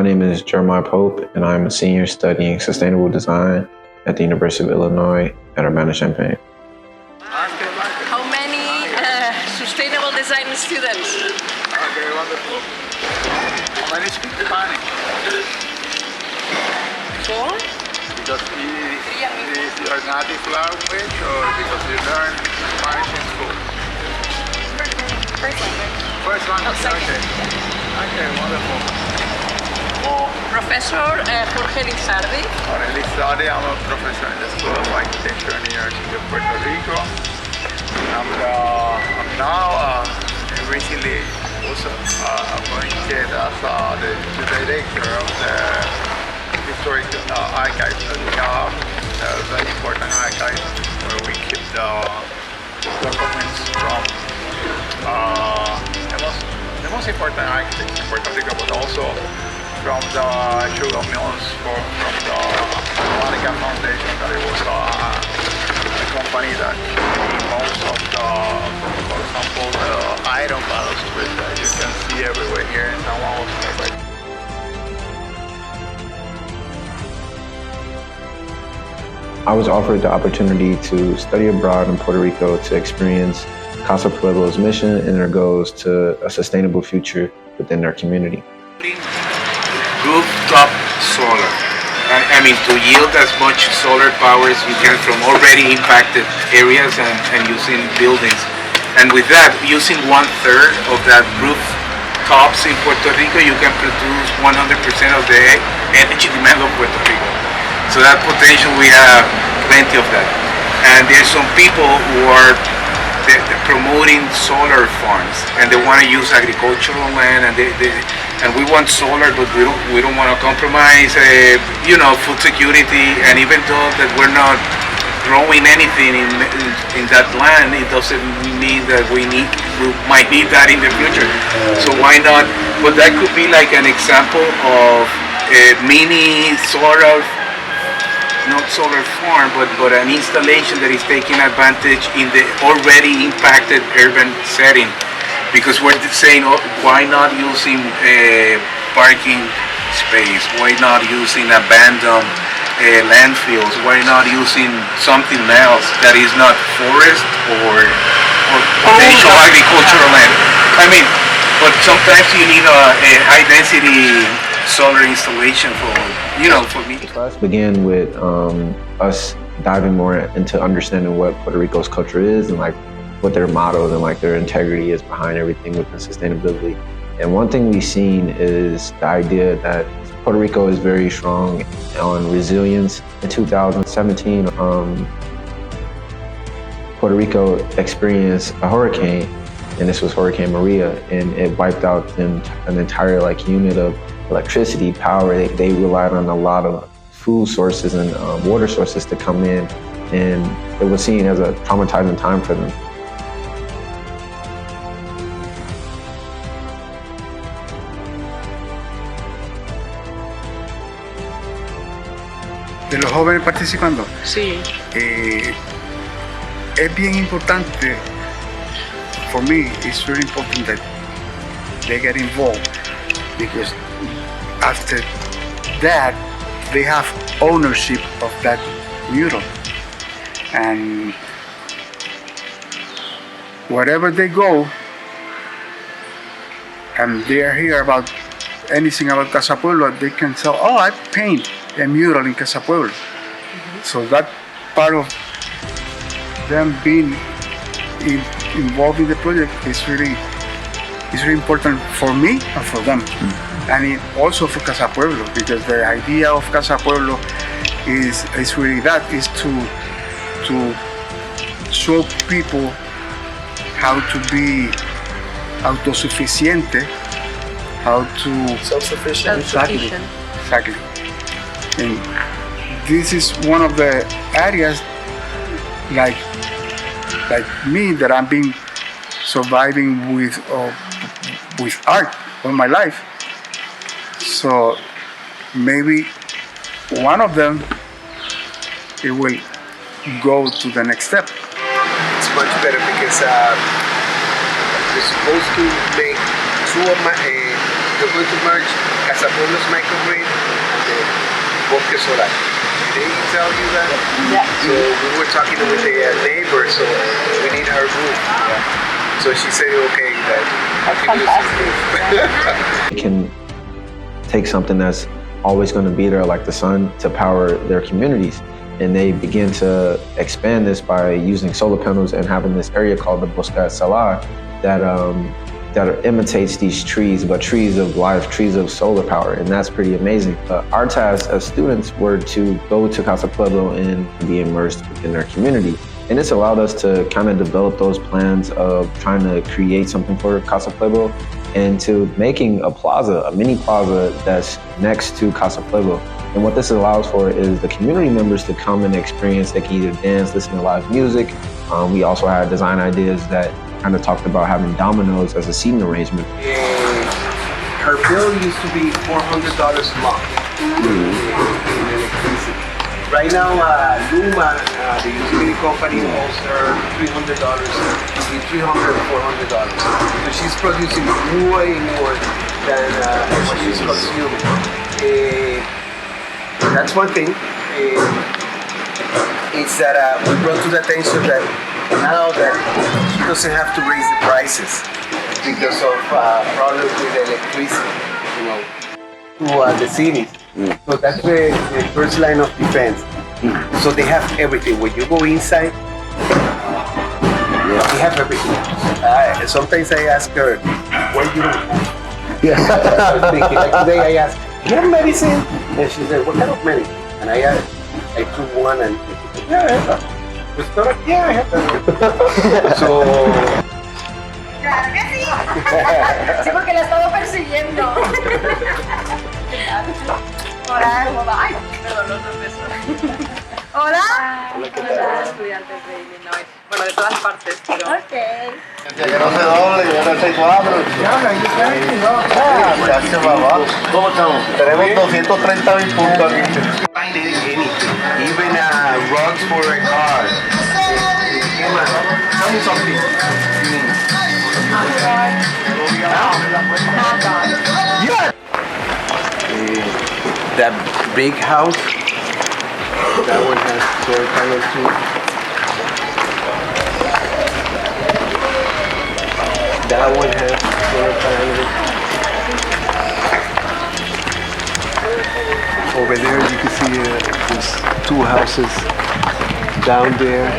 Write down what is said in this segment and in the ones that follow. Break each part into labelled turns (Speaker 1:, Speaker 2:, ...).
Speaker 1: My name is JB.Pope, and I'm a senior studying sustainable design at the University of Illinois at Urbana-Champaign.
Speaker 2: How many sustainable design students?
Speaker 3: Okay, wonderful. How many speak Spanish?
Speaker 2: 4?
Speaker 3: Because is your native language or because you learn Spanish in school?
Speaker 2: First language.
Speaker 3: First language,
Speaker 2: second.
Speaker 3: okay. Okay, wonderful.
Speaker 2: Professor Jorge Lizardi.
Speaker 3: Jorge Lizardi, I'm a professor in the School of Architecture in the University of Puerto Rico. I'm now recently also appointed as the director of the historic archives that we have, a very important archive where we keep the documents from the most important architects in Puerto Rico, but also from the sugar mills, from the Monica Foundation, that it was a company that made most of the, for example, the iron balustrades that you can see everywhere here in San Juan.
Speaker 1: I was offered the opportunity to study abroad in Puerto Rico to experience Casa Pueblo's mission and their goals to a sustainable future within their community.
Speaker 4: Rooftop solar. I mean, to yield as much solar power as you can from already impacted areas and using buildings. And with that, using 1/3 of that rooftops in Puerto Rico, you can produce 100% of the energy demand of Puerto Rico. So that potential, we have plenty of that. And there's some people who are promoting solar farms, and they want to use agricultural land, and we want solar, but we don't want to compromise, food security. And even though that we're not growing anything in that land, it doesn't mean that we might need that in the future. So why not? But that could be like an example of a mini sort of, not solar farm, but an installation that is taking advantage in the already impacted urban setting. Because we're saying, why not using parking space? Why not using abandoned landfills? Why not using something else that is not forest or potential agricultural land? I mean, but sometimes you need a high density solar installation for me.
Speaker 1: The class began with us diving more into understanding what Puerto Rico's culture is and like what their mottos and like their integrity is behind everything within sustainability. And one thing we've seen is the idea that Puerto Rico is very strong on resilience. In 2017, Puerto Rico experienced a hurricane, and this was Hurricane Maria, and it wiped out an entire unit of electricity, power. They relied on a lot of food sources and water sources to come in, and it was seen as a traumatizing time for them.
Speaker 5: De los jóvenes participando.
Speaker 2: Sí.
Speaker 5: Es bien importante, for me, it's very important that they get involved, because after that, they have ownership of that mural. And wherever they go, and they are here about anything about Casa Pueblo, they can say, oh, I paint a mural in Casa Pueblo. Mm-hmm. So that part of them being involved in the project is really important for me and for them. Mm-hmm. And also for Casa Pueblo, because the idea of Casa Pueblo is really that, is to show people how to be autosuficiente, how to
Speaker 2: self-sufficient.
Speaker 5: Exactly. And this is one of the areas like me that I've been surviving with art all my life. So maybe one of them, it will go to the next step.
Speaker 6: It's much better because we're supposed to make they're going to merge Casa Pueblo's microgrid and the Bosque Solar. Did they tell you that?
Speaker 2: Yeah.
Speaker 6: So we were talking with the neighbor, so we need her roof. So she said, okay, that
Speaker 2: That's
Speaker 6: we can use this
Speaker 2: fantastic.
Speaker 6: roof.
Speaker 1: They can take something that's always going to be there, like the sun, to power their communities. And they begin to expand this by using solar panels and having this area called the Bosque Solar that imitates these trees, but trees of life, trees of solar power, and that's pretty amazing. Our task as students were to go to Casa Pueblo and be immersed within their community. And this allowed us to kind of develop those plans of trying to create something for Casa Pueblo and to making a plaza, a mini plaza that's next to Casa Pueblo. And what this allows for is the community members to come and experience. They can either dance, listen to live music. We also had design ideas that kind of talked about having dominoes as a seating arrangement.
Speaker 6: Her bill used to be $400 a month in electricity. Right now, Luma, the utility company, owes her $300, between $300 and $400. So she's producing way more than what she's consuming. That's one thing. It's that we brought to the attention that now that she doesn't have to raise the prices because of problems with electricity, to the cities. So that's the first line of defense. So they have everything. When you go inside, they have everything. Sometimes I ask her, what do you do? I was thinking, like today I asked, do you have medicine? And she said, what kind of medicine? And I took one and yeah, I have that. Yeah, I have that. So...
Speaker 7: Claro que sí. Sí, porque la estaba persiguiendo. Hola, ¿cómo va? Ay, perdón, no empezó. Hola.
Speaker 6: Hola, ¿qué tal?
Speaker 2: Estudiantes de Illinois. Bueno, de todas partes, pero...
Speaker 7: Ok.
Speaker 6: Que no se doble, que no se cuadro. Ya se va abajo. ¿Cómo estamos? Tenemos 230,000 puntos aquí. Find anything, even rugs for a car. Tell me something. Yeah. That big house, that one has solar panels too. That one has solar panels. Over there you can see there's two houses down there.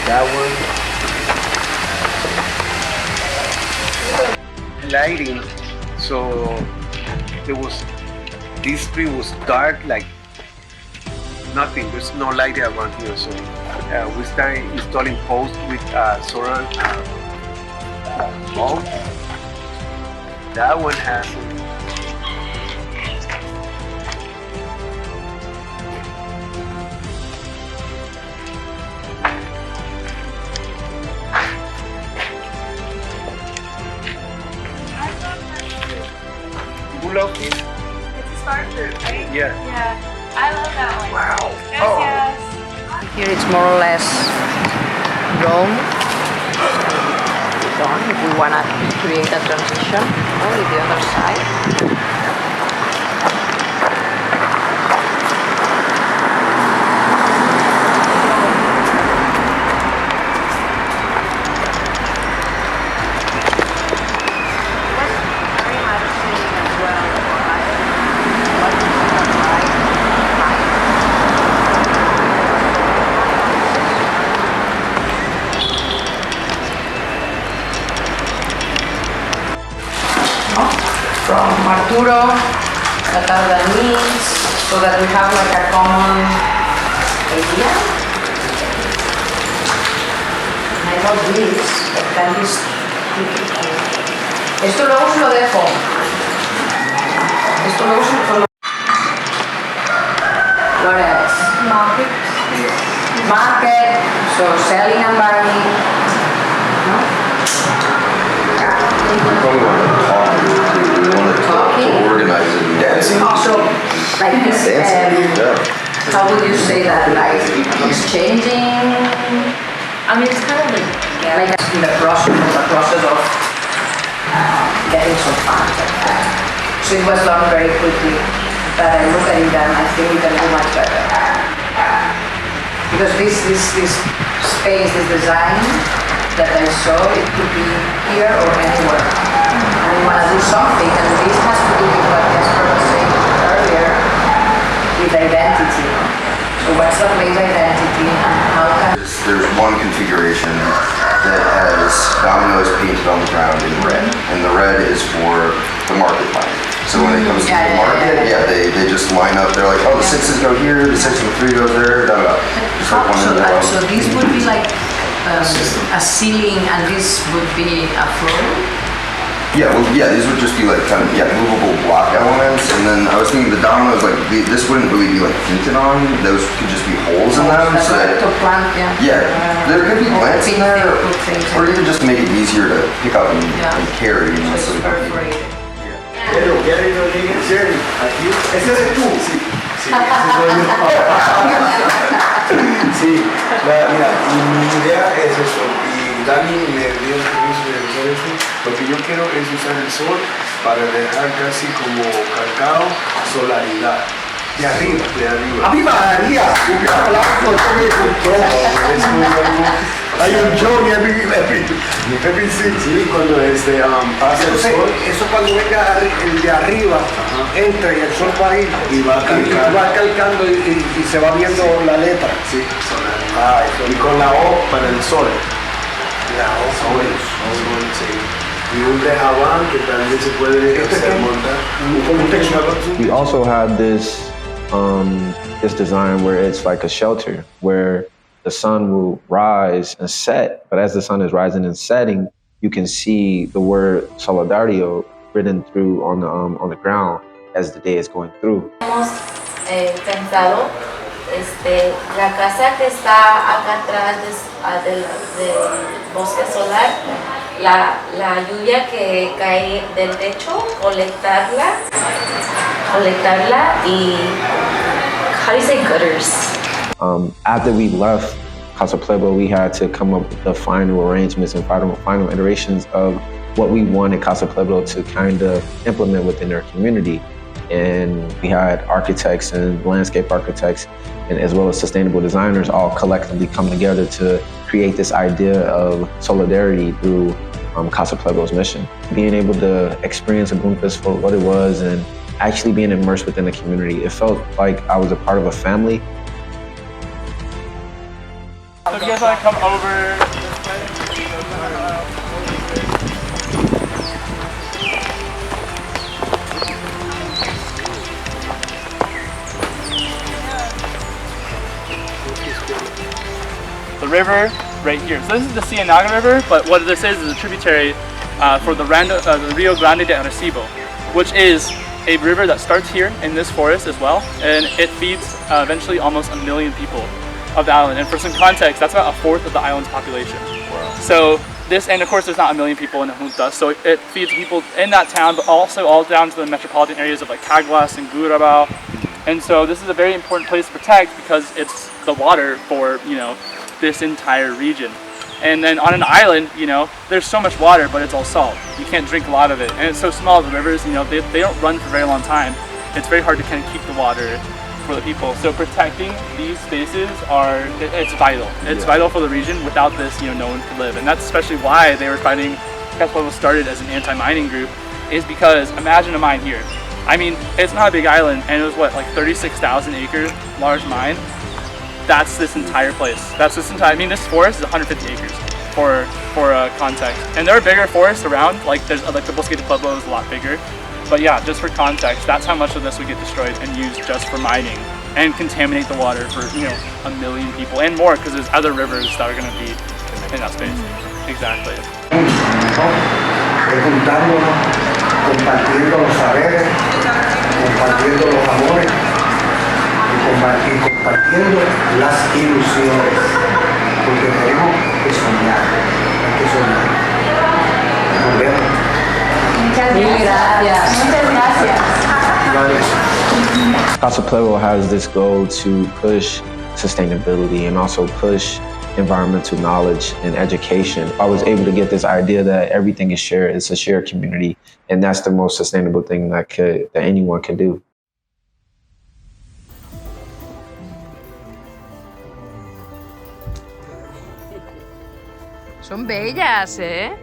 Speaker 6: That one. Lighting, so this street was dark like nothing. There's no light around here, so we started installing posts with solar bulbs. That one has Who loved this?
Speaker 7: It's a star fruit, right?
Speaker 6: Yeah.
Speaker 7: Yeah. I love that one.
Speaker 6: Wow.
Speaker 7: Gracias.
Speaker 2: Here it's more or less Rome. So if we want to create a transition, with the other side. From Arturo, Natalda needs, so that we have like a common idea. I love this, but can this esto luego se lo dejo. Esto luego se lo... What else?
Speaker 7: Market.
Speaker 2: Market, so selling and buying. No? Talking.
Speaker 8: Organize it. Dancing.
Speaker 2: Also, like this,
Speaker 8: Dancing. Yeah.
Speaker 2: how would you say that? Like exchanging
Speaker 8: I mean, it's kind of like
Speaker 2: like in the process of getting some funds like that. So it was done very quickly, but I look at it and I think we can do much better. Because this space, this design that I saw, it could be here or anywhere. And we want to do something, and this has to do with what Jesper was saying earlier, with identity. So what's the place identity and how can...
Speaker 9: There's one configuration that has dominoes painted on the ground in red, and the red is for the market line. So when it comes to the market, they just line up. They're like, oh, the 6s go here, the 6 and the 3 goes there, da da da. Just like one in a row.
Speaker 2: So this would be like a ceiling, and this would be a floor?
Speaker 9: Yeah, well, yeah, these would just be like kind of movable block elements, and then I was thinking the dominoes, like this wouldn't really be like painted on; those could just be holes in them.
Speaker 2: That's
Speaker 9: So
Speaker 2: like to plant,
Speaker 9: there could be plants in there, or even just to make it easier to pick up and carry. You know, so
Speaker 6: Pero, ¿qué hay no llegue Jerry? Aquí. Ese eres tú. Sí, sí, ese soy yo. Sí, mira, mi idea es eso. Y Dani me dio el permiso de usar eso. Lo que yo quiero es usar el sol para dejar casi como calcado solaridad. De arriba. De arriba. ¡Arriba, María! Hay un Johnny every city. Sí, cuando pasa el sol. Eso cuando venga el de arriba, entra y el sol va a ir y va calcando y se va viendo la letra. Sí, y con la O para el sol. La O, sol, sí. Y un rejabán que también se puede montar.
Speaker 1: We also had this design where it's like a shelter where the sun will rise and set, but as the sun is rising and setting, you can see the word solidario written through on the ground as the day is going through.
Speaker 8: hemos pensado, la casa que está acá atrás del bosque solar, la lluvia que cae del techo, colectarla y, how do you say gutters?
Speaker 1: After we left Casa Pueblo, we had to come up with the final arrangements and final iterations of what we wanted Casa Pueblo to kind of implement within their community. And we had architects and landscape architects, and as well as sustainable designers, all collectively come together to create this idea of solidarity through Casa Pueblo's mission. Being able to experience a boom fest for what it was and actually being immersed within the community, it felt like I was a part of a family.
Speaker 10: So if you guys want to come over the river right here. So this is the Ciénaga River, but what this is a tributary for the Rio Grande de Arecibo, which is a river that starts here in this forest as well, and it feeds eventually almost 1 million people of the island. And for some context, that's about 1/4 of the island's population. Wow. So this, and of course there's not 1 million people in Junta, so it feeds people in that town, but also all down to the metropolitan areas of like Caguas and Gurabao. And so this is a very important place to protect because it's the water for, you know, this entire region. And then on an island, you know, there's so much water, but it's all salt. You can't drink a lot of it. And it's so small, the rivers, you know, they don't run for a very long time. It's very hard to kind of keep the water for the people. So protecting these spaces it's vital. It's vital for the region. Without this, you know, no one could live. And that's especially why they were fighting, Casa Pueblo started as an anti-mining group, is because imagine a mine here. I mean, it's not a big island, and it was what, like 36,000 acre large mine. That's this entire place. That's this entire, I mean, this forest is 150 acres for context. And there are bigger forests around, like there's like the Bosque de Pueblo is a lot bigger. But yeah, just for context, that's how much of this would get destroyed and used just for mining and contaminate the water for, you know, 1 million people and more, because there's other rivers that are going to be in that space. Exactly.
Speaker 6: Compartiendo los saberes, compartiendo los amores y compartiendo las ilusiones, porque tenemos que soñar, hay que soñar. Nos vemos.
Speaker 8: Muchas gracias. Muchas gracias.
Speaker 1: Casa Pueblo has this goal to push sustainability and also push environmental knowledge and education, I was able to get this idea that everything is shared. It's a shared community, and that's the most sustainable thing that anyone can do.
Speaker 11: Son bellas, ¿eh?